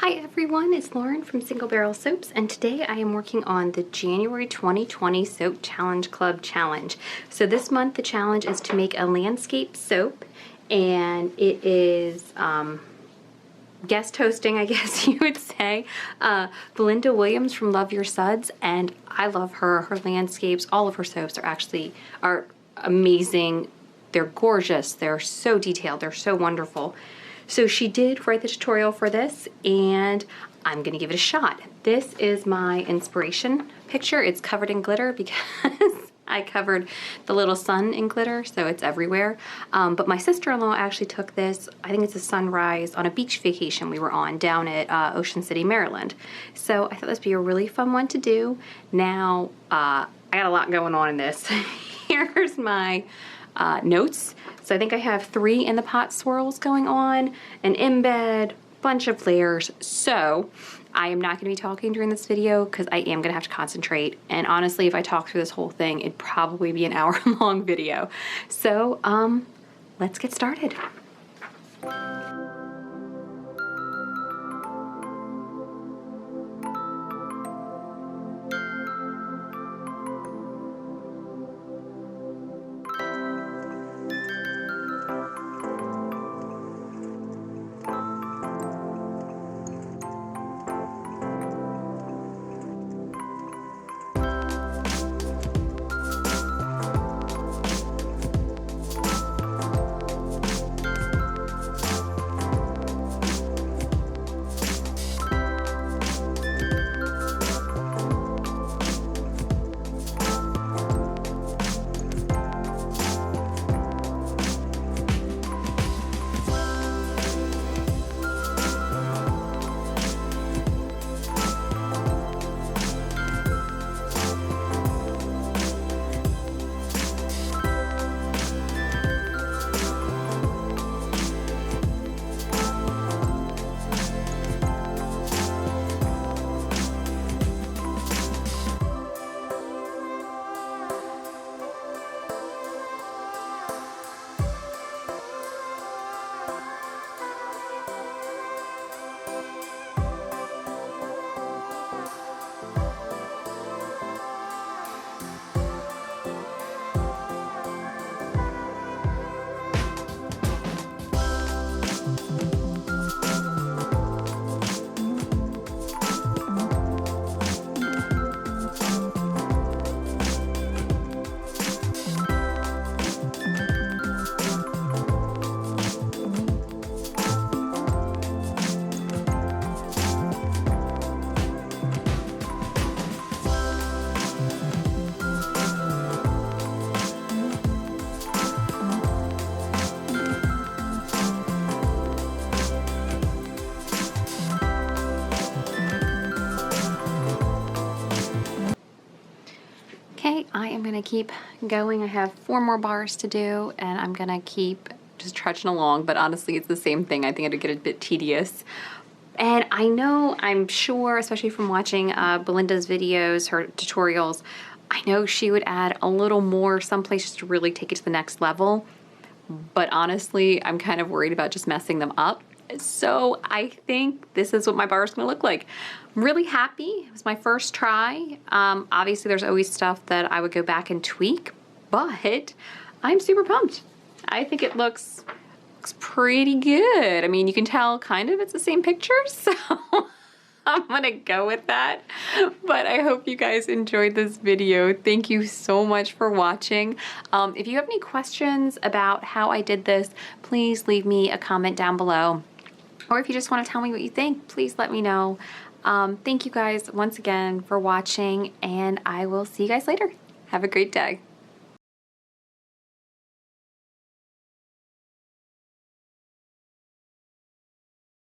Hi everyone, it's Lauren from Single Barrel Soaps, and today I am working on the January 2020 Soap Challenge Club Challenge. So this month the challenge is to make a landscape soap, and it is guest hosting, I guess you would say, Belinda Williams from Love Your Suds, and I love her. Her landscapes, all of her soaps are amazing. They're gorgeous. They're so detailed. They're so wonderful. So she did write the tutorial for this, and I'm gonna give it a shot. This is my inspiration picture. It's covered in glitter because I covered the little sun in glitter, so it's everywhere. But my sister-in-law actually took this, I think it's a sunrise, on a beach vacation we were on down at Ocean City, Maryland. So I thought this would be a really fun one to do. Now, I got a lot going on in this. Here's my notes. So I think I have 3 In the Pot swirls going on, an embed, bunch of layers. So I am not going to be talking during this video because I am going to have to concentrate. And honestly, if I talk through this whole thing, it'd probably be an hour-long video. So let's get started. I am gonna keep going. I have 4 more bars to do, and I'm gonna keep just trudging along, but honestly, it's the same thing. I think it'll get a bit tedious. And I know, I'm sure, especially from watching Belinda's videos, her tutorials, I know she would add a little more some places to really take it to the next level. But honestly, I'm kind of worried about just messing them up. So I think this is what my bar is gonna look like. I'm really happy. It was my first try. Obviously there's always stuff that I would go back and tweak, but I'm super pumped. I think it looks pretty good. I mean, you can tell kind of it's the same picture, so I'm gonna go with that. But I hope you guys enjoyed this video. Thank you so much for watching. If you have any questions about how I did this, please leave me a comment down below. Or if you just want to tell me what you think, please let me know. Thank you guys once again for watching, and I will see you guys later. Have a great day.